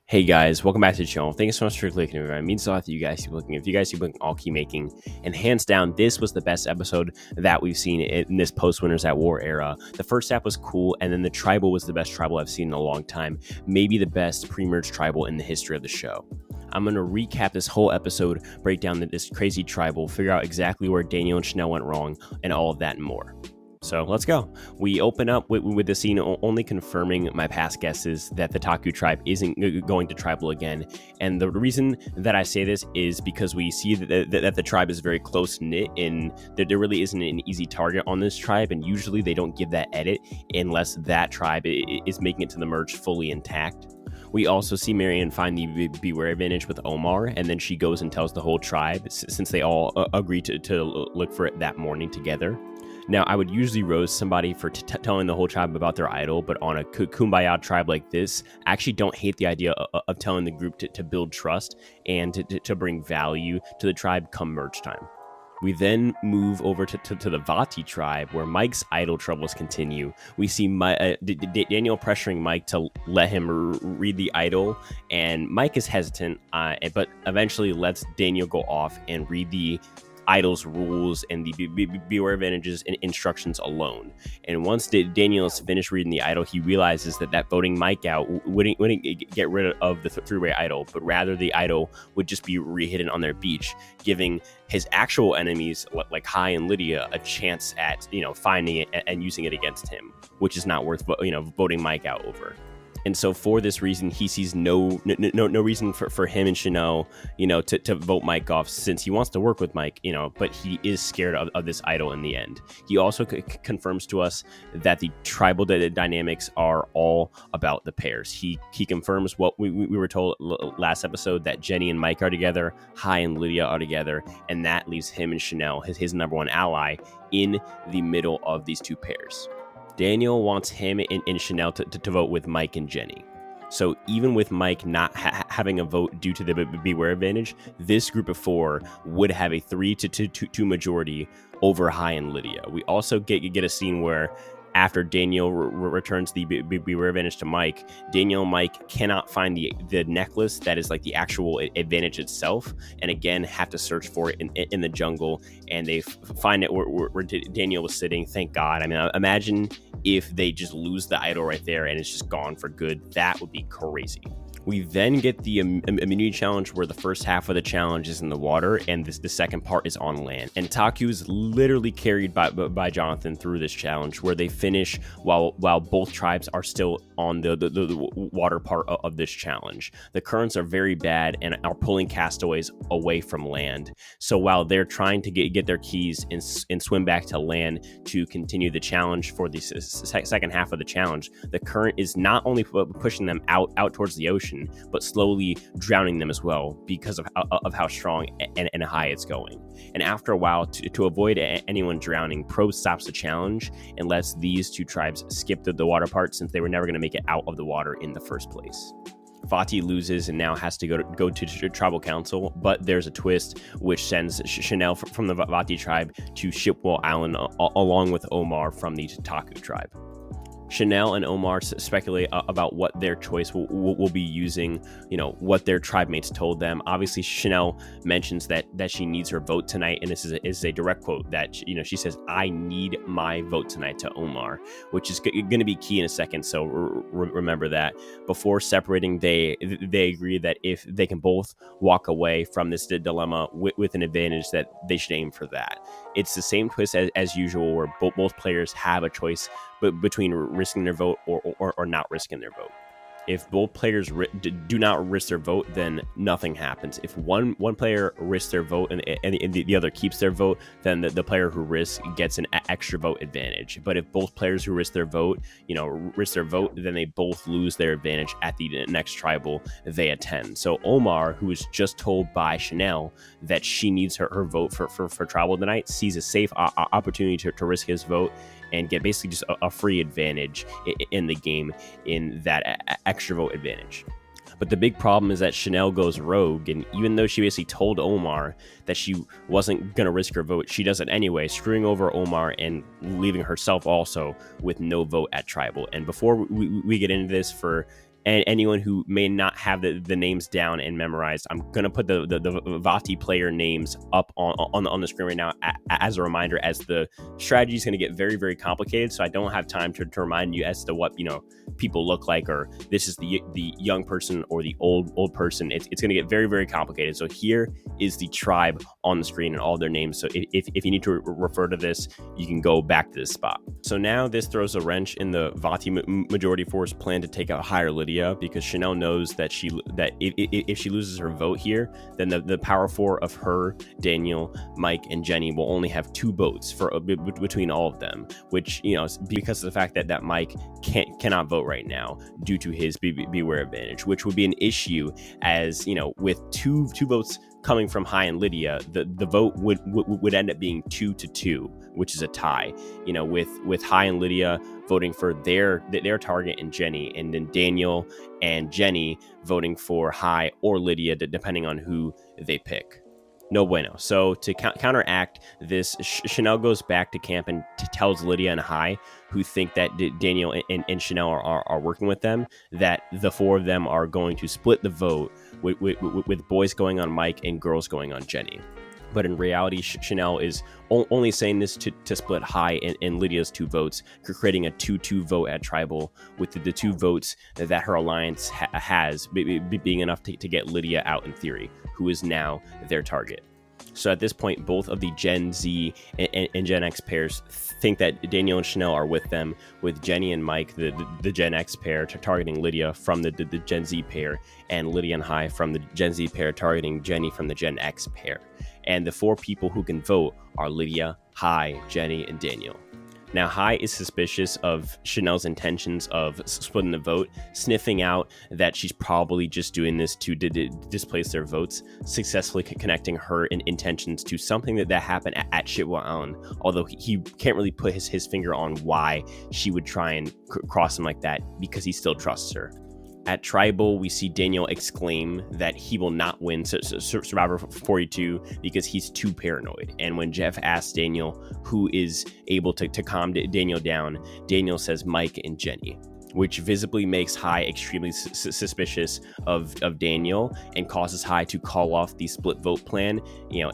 Hey guys, welcome back to the channel. Thanks so much for clicking. It means a lot that you guys keep looking. If you guys keep looking, I'll keep making. And hands down, this was the best episode that we've seen in this post-Winners at War era. The first half was cool, and then the tribal was the best tribal I've seen in a long time. Maybe the best pre-merge tribal in the history of the show. I'm going to recap this whole episode, break down this crazy tribal, figure out exactly where Daniel and Chanel went wrong, and all of that and more. So let's go. We open up with the scene only confirming my past guesses that the Taku tribe isn't going to tribal again. And the reason that I say this is because we see that the tribe is very close-knit and that there really isn't an easy target on this tribe. And usually they don't give that edit unless that tribe is making it to the merge fully intact. We also see Marianne find the beware advantage with Omar, and then she goes and tells the whole tribe since they all agree to look for it that morning together. Now, I would usually roast somebody for telling the whole tribe about their idol, but on a kumbaya tribe like this, I actually don't hate the idea of telling the group to build trust and to bring value to the tribe come merge time. We then move over to the Vati tribe, where Mike's idol troubles continue. We see Daniel pressuring Mike to let him read the idol, and Mike is hesitant, but eventually lets Daniel go off and read the idol's rules and the beware advantages and instructions alone. And once Daniel is finished reading the idol, he realizes that voting Mike out wouldn't get rid of the three-way idol, but rather the idol would just be rehidden on their beach, giving his actual enemies like Hai and Lydia a chance at finding it and using it against him, which is not worth voting Mike out over. And so for this reason, he sees no reason for him and Chanel, to vote Mike off, since he wants to work with Mike, but he is scared of this idol in the end. He also confirms to us that the tribal dynamics are all about the pairs. He confirms what we were told last episode, that Jenny and Mike are together, Hai and Lydia are together, and that leaves him and Chanel, his number one ally, in the middle of these two pairs. Daniel wants him and Chanel to vote with Mike and Jenny. So even with Mike not having a vote due to the beware advantage, this group of four would have a 3-2 majority over Hai and Lydia. We also get a scene where after Daniel returns the beware advantage to Mike, Daniel and Mike cannot find the necklace that is like the actual advantage itself, and again have to search for it in the jungle, and they find it where Daniel was sitting. Thank God. I mean, imagine if they just lose the idol right there and it's just gone for good. That would be crazy. We then get the immunity challenge, where the first half of the challenge is in the water and the second part is on land. And Taku is literally carried by Jonathan through this challenge, where they finish while both tribes are still on the water part of this challenge. The currents are very bad and are pulling castaways away from land. So while they're trying to get their keys and swim back to land to continue the challenge for the second half of the challenge, the current is not only pushing them out towards the ocean, but slowly drowning them as well because of how strong and high it's going. And after a while, to avoid anyone drowning, Pro stops the challenge and lets these two tribes skip the water part, since they were never going to make it out of the water in the first place. Vati loses and now has to go to tribal council, but there's a twist which sends Chanel from the Vati tribe to Shipwell Island along with Omar from the Taku tribe. Chanel and Omar speculate about what their choice will be using, what their tribe mates told them. Obviously, Chanel mentions that she needs her vote tonight, and this is a direct quote that, she says, "I need my vote tonight" to Omar, which is going to be key in a second, so remember that. Before separating, they agree that if they can both walk away from this dilemma with an advantage, that they should aim for that. It's the same twist as usual, where both players have a choice between risking their vote or not risking their vote. If both players do not risk their vote, then nothing happens. If one player risks their vote and the other keeps their vote, then the player who risks gets an extra vote advantage. But if both players who risk their vote, then they both lose their advantage at the next tribal they attend. So Omar, who was just told by Chanel that she needs her vote for tribal tonight, sees a safe opportunity to risk his vote and get basically just a free advantage in the game in that extra vote advantage. But the big problem is that Chanel goes rogue, and even though she basically told Omar that she wasn't going to risk her vote, she does it anyway, screwing over Omar and leaving herself also with no vote at tribal. And before we get into this, for and anyone who may not have the names down and memorized, I'm gonna put the Vati player names up on the screen right now as a reminder, as the strategy is gonna get very, very complicated. So I don't have time to remind you as to what people look like, or this is the young person or the old person. It's gonna get very, very complicated. So here is the tribe on the screen and all their names. So if you need to refer to this, you can go back to this spot. So now this throws a wrench in the Vati majority force plan to take out Hai or Lydia, because Chanel knows that if she loses her vote here, then the power four of her, Daniel, Mike, and Jenny will only have 2 votes between all of them, which because of the fact that Mike cannot vote right now due to his beware advantage, which would be an issue, as with two votes coming from Hai and Lydia, the vote would end up being 2-2, which is a tie. With Hai and Lydia voting for their target and Jenny, and then Daniel and Jenny voting for Hai or Lydia, depending on who they pick. No bueno. So to counteract this, Chanel goes back to camp and tells Lydia and Hai, who think that Daniel and Chanel are working with them, that the 4 of them are going to split the vote, with boys going on Mike and girls going on Jenny. But in reality, Chanel is only saying this to split Hai and Lydia's 2 votes, creating a 2-2 vote at Tribal, with the 2 votes that her alliance has being enough to get Lydia out in theory, who is now their target. So at this point, both of the Gen Z and Gen X pairs think that Daniel and Chanel are with them, with Jenny and Mike, the Gen X pair, targeting Lydia from the Gen Z pair, and Lydia and Hai from the Gen Z pair targeting Jenny from the Gen X pair. And the 4 people who can vote are Lydia, Hai, Jenny, and Daniel. Now, Hai is suspicious of Chanel's intentions of splitting the vote, sniffing out that she's probably just doing this to displace their votes, successfully connecting her intentions to something that happened at Chitwan, although he can't really put his finger on why she would try and cross him like that, because he still trusts her. At Tribal, we see Daniel exclaim that he will not win Survivor 42 because he's too paranoid. And when Jeff asks Daniel who is able to calm Daniel down, Daniel says Mike and Jenny, which visibly makes Hai extremely suspicious of Daniel, and causes Hai to call off the split vote plan,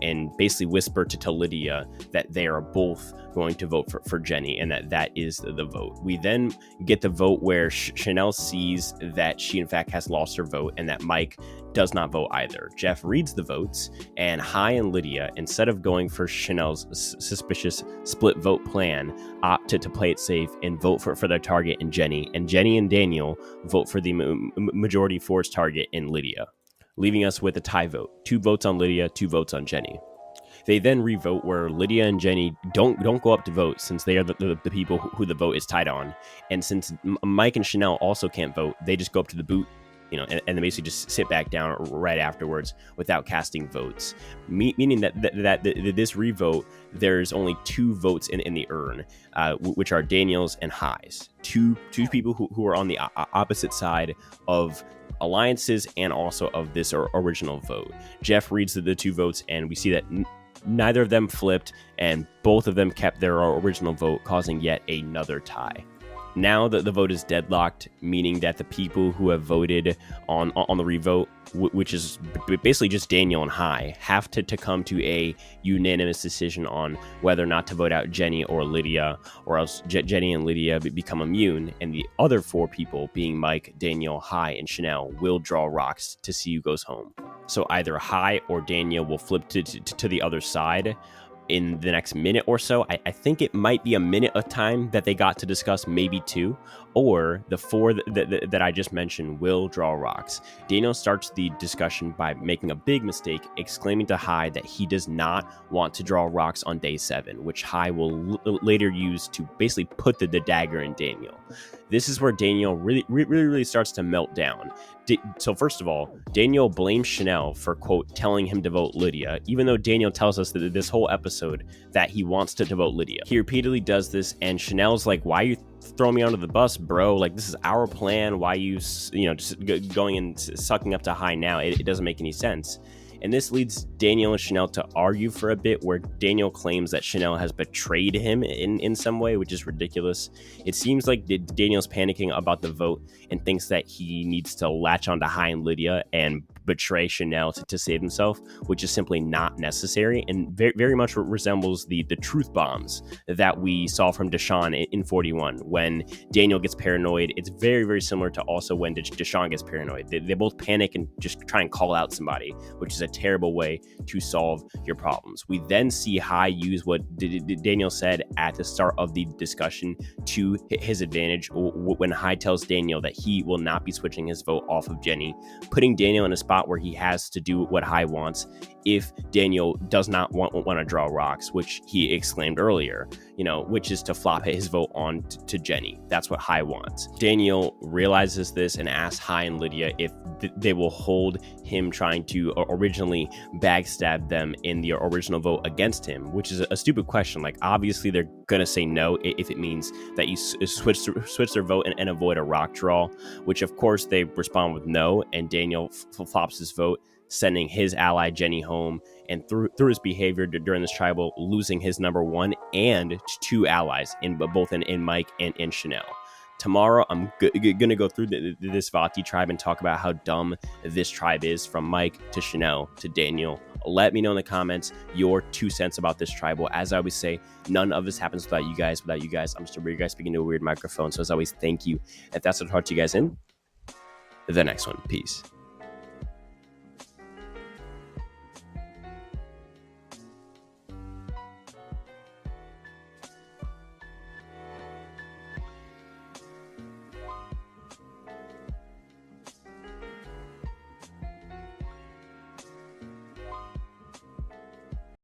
and basically whisper to Lydia that they are both going to vote for Jenny, and that is the vote. We then get the vote where Chanel sees that she in fact has lost her vote, and that Mike does not vote either. Jeff reads the votes, and Hai and Lydia, instead of going for Chanel's suspicious split vote plan, opt to play it safe and vote for their target in Jenny, and Jenny and Daniel vote for the majority force target in Lydia, leaving us with a tie vote. 2 votes on Lydia, 2 votes on Jenny. They then revote, where Lydia and Jenny don't go up to vote, since they are the people who the vote is tied on. And since Mike and Chanel also can't vote, they just go up to the boot, and they basically just sit back down right afterwards without casting votes. Meaning that this revote, there's only 2 votes in the urn, which are Daniel's and Hai's. Two people who are on the opposite side of alliances and also of this original vote. Jeff reads the 2 votes, and we see that neither of them flipped, and both of them kept their original vote, causing yet another tie. Now that the vote is deadlocked, meaning that the people who have voted on the revote, which is basically just Daniel and Hai, have to come to a unanimous decision on whether or not to vote out Jenny or Lydia, or else Jenny and Lydia become immune, and the other 4 people, being Mike, Daniel, Hai, and Chanel, will draw rocks to see who goes home. So either Hai or Daniel will flip to the other side in the next minute or so. I think it might be a minute of time that they got to discuss, maybe 2, or the 4 that I just mentioned will draw rocks. Daniel starts the discussion by making a big mistake, exclaiming to Hai that he does not want to draw rocks on day 7, which Hai will later use to basically put the dagger in Daniel. This is where Daniel really starts to melt down. So first of all, Daniel blames Chanel for, quote, telling him to vote Lydia, even though Daniel tells us that this whole episode episode that he wants to vote Lydia. He repeatedly does this, and Chanel's like, why are you throwing me under the bus, bro? Like, this is our plan. Why are you, just going and sucking up to Hai now? It doesn't make any sense. And this leads Daniel and Chanel to argue for a bit, where Daniel claims that Chanel has betrayed him in some way, which is ridiculous. It seems like Daniel's panicking about the vote and thinks that he needs to latch onto Hai and Lydia and betray Chanel to save himself, which is simply not necessary, and very, very much resembles the truth bombs that we saw from Deshawn in 41. When Daniel gets paranoid, it's very, very similar to also when Deshawn gets paranoid. They both panic and just try and call out somebody, which is a terrible way to solve your problems. We then see Hai use what Daniel said at the start of the discussion to his advantage, when Hai tells Daniel that he will not be switching his vote off of Jenny, putting Daniel in a spot where he has to do what Hai wants if Daniel does not want to draw rocks, which he exclaimed earlier, which is to flop his vote on to Jenny. That's what Hai wants. Daniel realizes this and asks Hai and Lydia if they will hold him trying to originally backstab them in the original vote against him, which is a stupid question. Like, obviously they're gonna say no if it means that you switch their vote and avoid a rock draw, which of course they respond with no, and Daniel flops his vote, sending his ally Jenny home, and through his behavior during this tribal, losing his number 1 and 2 allies both in Mike and Chanel. Tomorrow, I'm gonna go through this Vati tribe and talk about how dumb this tribe is, from Mike to Chanel to Daniel. Let me know in the comments your 2 cents about this tribal. As I always say, none of this happens without you guys. Without you guys, I'm just a weird guy speaking to a weird microphone. So as always, thank you. If that's what talk to you guys in the next one. Peace.